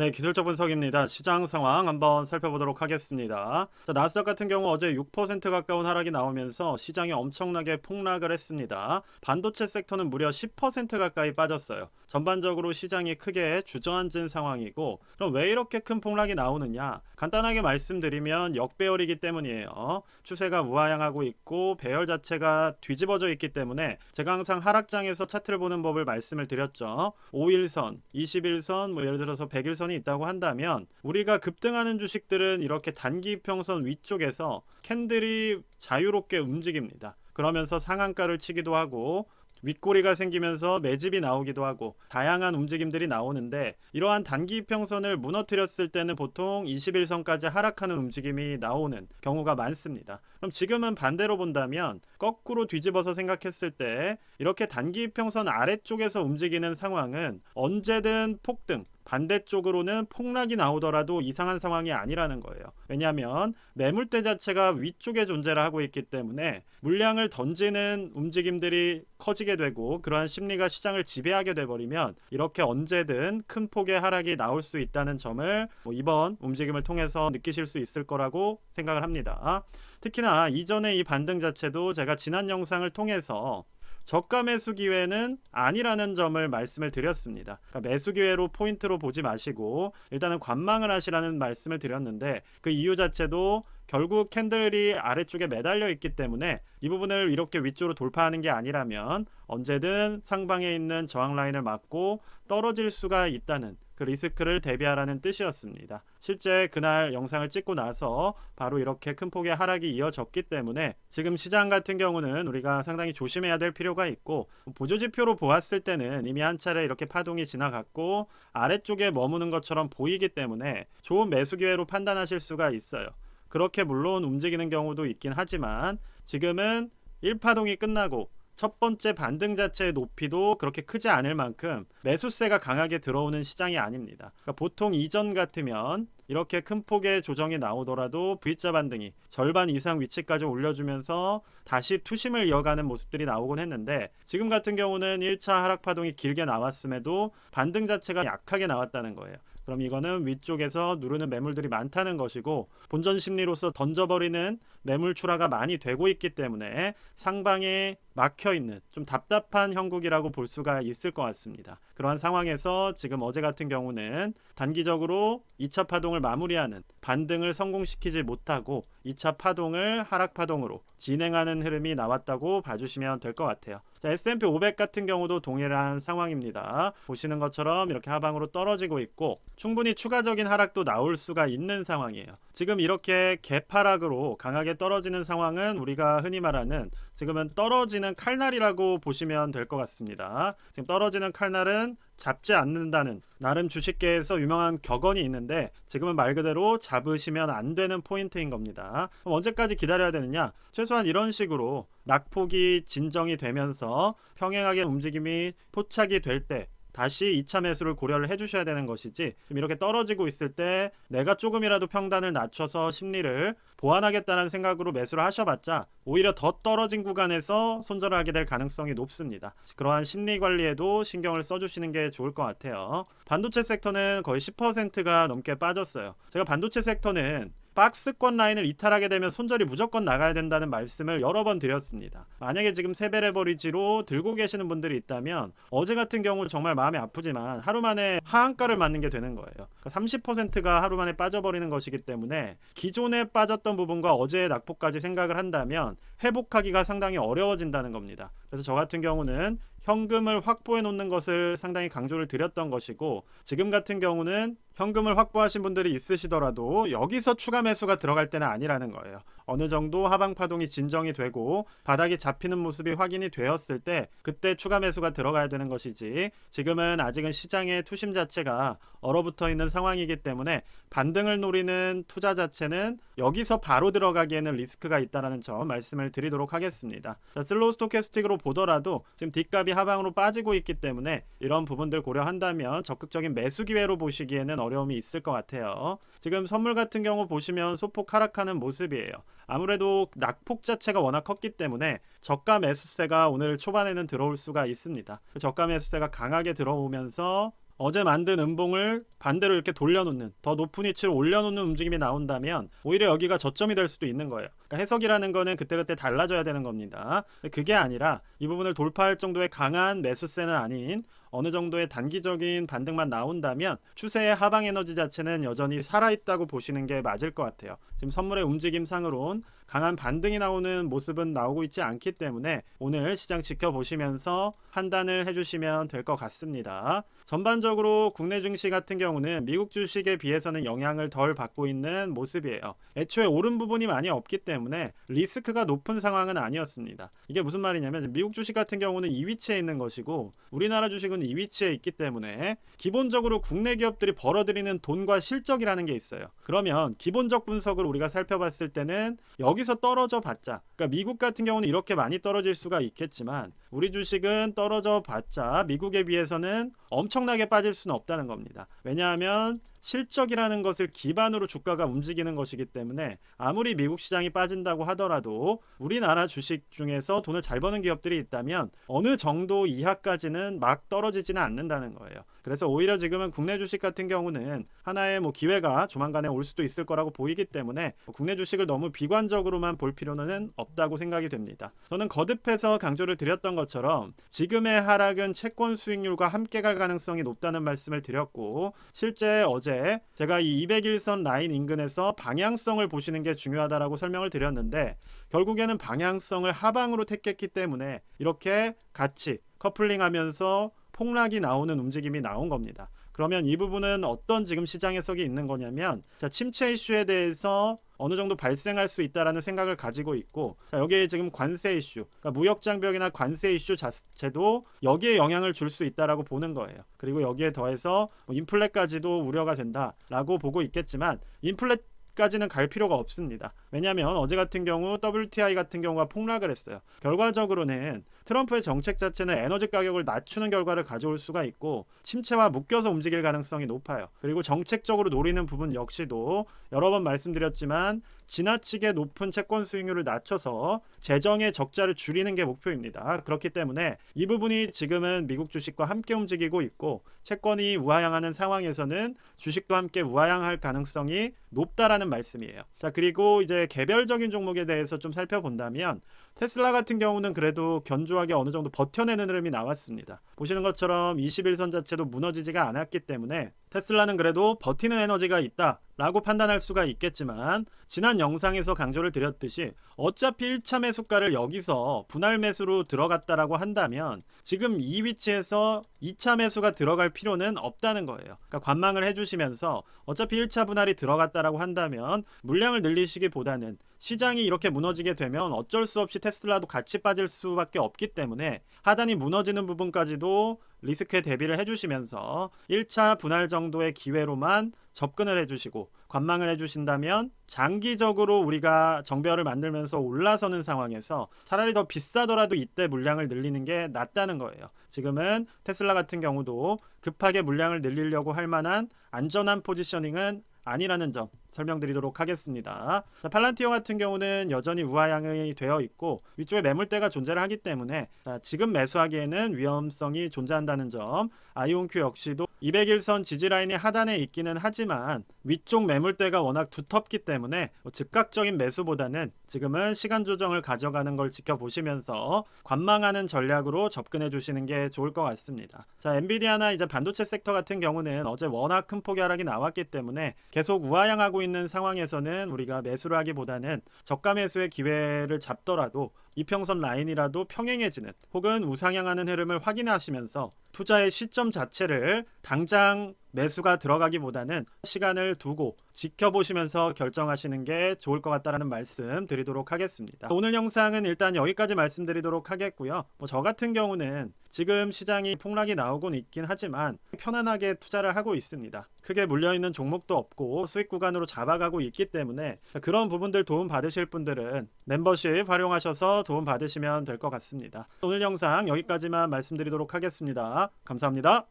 네, 기술적 분석입니다. 시장 상황 한번 살펴보도록 하겠습니다. 자, 나스닥 같은 경우 어제 6% 가까운 하락이 나오면서 시장이 엄청나게 폭락을 했습니다. 반도체 섹터는 무려 10% 가까이 빠졌어요. 전반적으로 시장이 크게 주저앉은 상황이고, 그럼 왜 이렇게 큰 폭락이 나오느냐? 간단하게 말씀드리면 역배열이기 때문이에요. 추세가 우하향하고 있고 배열 자체가 뒤집어져 있기 때문에 제가 항상 하락장에서 차트를 보는 법을 말씀을 드렸죠. 5일선, 21선, 예를 들어서 100일선이 있다고 한다면 우리가 급등하는 주식들은 이렇게 단기 이평선 위쪽에서 캔들이 자유롭게 움직입니다. 그러면서 상한가를 치기도 하고 윗꼬리가 생기면서 매집이 나오기도 하고 다양한 움직임들이 나오는데, 이러한 단기 이평선을 무너뜨렸을 때는 보통 21선까지 하락하는 움직임이 나오는 경우가 많습니다. 그럼 지금은 반대로 본다면 거꾸로 뒤집어서 생각했을 때 이렇게 단기 이평선 아래쪽에서 움직이는 상황은 언제든 폭등, 반대쪽으로는 폭락이 나오더라도 이상한 상황이 아니라는 거예요. 왜냐하면 매물대 자체가 위쪽에 존재를 하고 있기 때문에 물량을 던지는 움직임들이 커지게 되고 그러한 심리가 시장을 지배하게 돼버리면 이렇게 언제든 큰 폭의 하락이 나올 수 있다는 점을 이번 움직임을 통해서 느끼실 수 있을 거라고 생각을 합니다. 특히나 이전에 이 반등 자체도 제가 지난 영상을 통해서 저가 매수 기회는 아니라는 점을 말씀을 드렸습니다. 그러니까 매수 기회로 포인트로 보지 마시고 일단은 관망을 하시라는 말씀을 드렸는데, 그 이유 자체도 결국 캔들이 아래쪽에 매달려 있기 때문에 이 부분을 이렇게 위쪽으로 돌파하는 게 아니라면 언제든 상방에 있는 저항 라인을 맞고 떨어질 수가 있다는 그 리스크를 대비하라는 뜻이었습니다. 실제 그날 영상을 찍고 나서 바로 이렇게 큰 폭의 하락이 이어졌기 때문에 지금 시장 같은 경우는 우리가 상당히 조심해야 될 필요가 있고, 보조지표로 보았을 때는 이미 한 차례 이렇게 파동이 지나갔고 아래쪽에 머무는 것처럼 보이기 때문에 좋은 매수 기회로 판단하실 수가 있어요. 그렇게 물론 움직이는 경우도 있긴 하지만 지금은 1파동이 끝나고 첫 번째 반등 자체의 높이도 그렇게 크지 않을 만큼 매수세가 강하게 들어오는 시장이 아닙니다. 그러니까 보통 이전 같으면 이렇게 큰 폭의 조정이 나오더라도 V자 반등이 절반 이상 위치까지 올려주면서 다시 투심을 이어가는 모습들이 나오곤 했는데, 지금 같은 경우는 1차 하락 파동이 길게 나왔음에도 반등 자체가 약하게 나왔다는 거예요. 그럼 이거는 위쪽에서 누르는 매물들이 많다는 것이고 본전 심리로서 던져버리는 매물 출하가 많이 되고 있기 때문에 상방에 막혀있는 좀 답답한 형국이라고 볼 수가 있을 것 같습니다. 그러한 상황에서 지금 어제 같은 경우는 단기적으로 2차 파동을 마무리하는 반등을 성공시키지 못하고 2차 파동을 하락 파동으로 진행하는 흐름이 나왔다고 봐주시면 될 것 같아요. 자, S&P 500 같은 경우도 동일한 상황입니다. 보시는 것처럼 이렇게 하방으로 떨어지고 있고 충분히 추가적인 하락도 나올 수가 있는 상황이에요. 지금 이렇게 갭하락으로 강하게 떨어지는 상황은 우리가 흔히 말하는 지금은 떨어지는 칼날이라고 보시면 될 것 같습니다. 지금 떨어지는 칼날은 잡지 않는다는 나름 주식계에서 유명한 격언이 있는데, 지금은 말 그대로 잡으시면 안 되는 포인트인 겁니다. 그럼 언제까지 기다려야 되느냐? 최소한 이런 식으로 낙폭이 진정이 되면서 평행하게 움직임이 포착이 될 때 다시 2차 매수를 고려를 해주셔야 되는 것이지, 지금 이렇게 떨어지고 있을 때 내가 조금이라도 평단을 낮춰서 심리를 보완하겠다는 생각으로 매수를 하셔봤자 오히려 더 떨어진 구간에서 손절을 하게 될 가능성이 높습니다. 그러한 심리 관리에도 신경을 써주시는 게 좋을 것 같아요. 반도체 섹터는 거의 10%가 넘게 빠졌어요. 제가 반도체 섹터는 박스권 라인을 이탈하게 되면 손절이 무조건 나가야 된다는 말씀을 여러 번 드렸습니다. 만약에 지금 세배 레버리지로 들고 계시는 분들이 있다면 어제 같은 경우 정말 마음이 아프지만 하루 만에 하한가를 맞는 게 되는 거예요. 그러니까 30%가 하루 만에 빠져버리는 것이기 때문에 기존에 빠졌던 부분과 어제의 낙폭까지 생각을 한다면 회복하기가 상당히 어려워진다는 겁니다. 그래서 저 같은 경우는 현금을 확보해 놓는 것을 상당히 강조를 드렸던 것이고, 지금 같은 경우는 현금을 확보하신 분들이 있으시더라도 여기서 추가 매수가 들어갈 때는 아니라는 거예요. 어느 정도 하방 파동이 진정이 되고 바닥이 잡히는 모습이 확인이 되었을 때 그때 추가 매수가 들어가야 되는 것이지, 지금은 아직은 시장의 투심 자체가 얼어붙어 있는 상황이기 때문에 반등을 노리는 투자 자체는 여기서 바로 들어가기에는 리스크가 있다는 점 말씀을 드리도록 하겠습니다. 자, 슬로우 스토캐스틱으로 보더라도 지금 뒷값이 하방으로 빠지고 있기 때문에 이런 부분들 고려한다면 적극적인 매수 기회로 보시기에는 어려움이 있을 것 같아요. 지금 선물 같은 경우 보시면 소폭 하락하는 모습이에요. 아무래도 낙폭 자체가 워낙 컸기 때문에 저가 매수세가 오늘 초반에는 들어올 수가 있습니다. 저가 매수세가 강하게 들어오면서 어제 만든 음봉을 반대로 이렇게 돌려놓는, 더 높은 위치로 올려놓는 움직임이 나온다면 오히려 여기가 저점이 될 수도 있는 거예요. 그러니까 해석이라는 거는 그때그때 달라져야 되는 겁니다. 그게 아니라 이 부분을 돌파할 정도의 강한 매수세는 아닌 어느 정도의 단기적인 반등만 나온다면 추세의 하방 에너지 자체는 여전히 살아있다고 보시는 게 맞을 것 같아요. 지금 선물의 움직임상으론 강한 반등이 나오는 모습은 나오고 있지 않기 때문에 오늘 시장 지켜보시면서 판단을 해주시면 될 것 같습니다. 전반적으로 국내 증시 같은 경우는 미국 주식에 비해서는 영향을 덜 받고 있는 모습이에요. 애초에 오른 부분이 많이 없기 때문에 리스크가 높은 상황은 아니었습니다. 이게 무슨 말이냐면 미국 주식 같은 경우는 이 위치에 있는 것이고 우리나라 주식은 이 위치에 있기 때문에 기본적으로 국내 기업들이 벌어들이는 돈과 실적이라는 게 있어요. 그러면 기본적 분석을 우리가 살펴봤을 때는 여기서 떨어져 봤자, 그러니까 미국 같은 경우는 이렇게 많이 떨어질 수가 있겠지만 우리 주식은 떨어져 봤자 미국에 비해서는 엄청나게 빠질 수는 없다는 겁니다. 왜냐하면 실적이라는 것을 기반으로 주가가 움직이는 것이기 때문에 아무리 미국 시장이 빠진다고 하더라도 우리나라 주식 중에서 돈을 잘 버는 기업들이 있다면 어느 정도 이하까지는 막 떨어지지는 않는다는 거예요. 그래서 오히려 지금은 국내 주식 같은 경우는 하나의 기회가 조만간에 올 수도 있을 거라고 보이기 때문에 국내 주식을 너무 비관적으로만 볼 필요는 없다고 생각이 됩니다. 저는 거듭해서 강조를 드렸던 것처럼 지금의 하락은 채권 수익률과 함께 갈 가능성이 높다는 말씀을 드렸고, 실제 어제 제가 이 200일선 라인 인근에서 방향성을 보시는 게 중요하다라고 설명을 드렸는데 결국에는 방향성을 하방으로 택했기 때문에 이렇게 같이 커플링하면서 폭락이 나오는 움직임이 나온 겁니다. 그러면 이 부분은 어떤 지금 시장 해석이 있는 거냐면, 침체 이슈에 대해서 어느 정도 발생할 수 있다라는 생각을 가지고 있고, 여기에 지금 관세 이슈, 그러니까 무역 장벽이나 관세 이슈 자체도 여기에 영향을 줄 수 있다라고 보는 거예요. 그리고 여기에 더해서 인플레까지도 우려가 된다라고 보고 있겠지만 인플레까지는 갈 필요가 없습니다. 왜냐하면 어제 같은 경우 WTI 같은 경우가 폭락을 했어요. 결과적으로는 트럼프의 정책 자체는 에너지 가격을 낮추는 결과를 가져올 수가 있고 침체와 묶여서 움직일 가능성이 높아요. 그리고 정책적으로 노리는 부분 역시도 여러 번 말씀드렸지만 지나치게 높은 채권 수익률을 낮춰서 재정의 적자를 줄이는 게 목표입니다. 그렇기 때문에 이 부분이 지금은 미국 주식과 함께 움직이고 있고 채권이 우하향하는 상황에서는 주식도 함께 우하향할 가능성이 높다라는 말씀이에요. 자, 그리고 이제 개별적인 종목에 대해서 좀 살펴본다면 테슬라 같은 경우는 그래도 견조하게 어느 정도 버텨내는 흐름이 나왔습니다. 보시는 것처럼 21선 자체도 무너지지가 않았기 때문에 테슬라는 그래도 버티는 에너지가 있다라고 판단할 수가 있겠지만 지난 영상에서 강조를 드렸듯이 어차피 1차 매수가를 여기서 분할 매수로 들어갔다라고 한다면 지금 이 위치에서 2차 매수가 들어갈 필요는 없다는 거예요. 그러니까 관망을 해주시면서 어차피 1차 분할이 들어갔다라고 한다면 물량을 늘리시기보다는 시장이 이렇게 무너지게 되면 어쩔 수 없이 테슬라도 같이 빠질 수밖에 없기 때문에 하단이 무너지는 부분까지도 리스크에 대비를 해주시면서 1차 분할 정도의 기회로만 접근을 해주시고 관망을 해주신다면 장기적으로 우리가 정배열을 만들면서 올라서는 상황에서 차라리 더 비싸더라도 이때 물량을 늘리는 게 낫다는 거예요. 지금은 테슬라 같은 경우도 급하게 물량을 늘리려고 할 만한 안전한 포지셔닝은 아니라는 점 설명드리도록 하겠습니다. 자, 팔란티어 같은 경우는 여전히 우하향이 되어 있고 위쪽에 매물대가 존재를 하기 때문에 지금 매수하기에는 위험성이 존재한다는 점, 아이온큐 역시도 200일선 지지라인이 하단에 있기는 하지만 위쪽 매물대가 워낙 두텁기 때문에 즉각적인 매수보다는 지금은 시간 조정을 가져가는 걸 지켜보시면서 관망하는 전략으로 접근해 주시는 게 좋을 것 같습니다. 자, 엔비디아나 이제 반도체 섹터 같은 경우는 어제 워낙 큰 폭의 하락이 나왔기 때문에 계속 우하향하고 있는 상황에서는 우리가 매수를 하기보다는 저가 매수의 기회를 잡더라도 이평선 라인이라도 평행해지는 혹은 우상향하는 흐름을 확인하시면서 투자의 시점 자체를 당장 매수가 들어가기보다는 시간을 두고 지켜보시면서 결정하시는 게 좋을 것 같다라는 말씀 드리도록 하겠습니다. 오늘 영상은 일단 여기까지 말씀드리도록 하겠고요. 저 같은 경우는 지금 시장이 폭락이 나오곤 있긴 하지만 편안하게 투자를 하고 있습니다. 크게 물려있는 종목도 없고 수익 구간으로 잡아가고 있기 때문에 그런 부분들 도움 받으실 분들은 멤버십 활용하셔서 도움 받으시면 될 것 같습니다. 오늘 영상 여기까지만 말씀드리도록 하겠습니다. 감사합니다.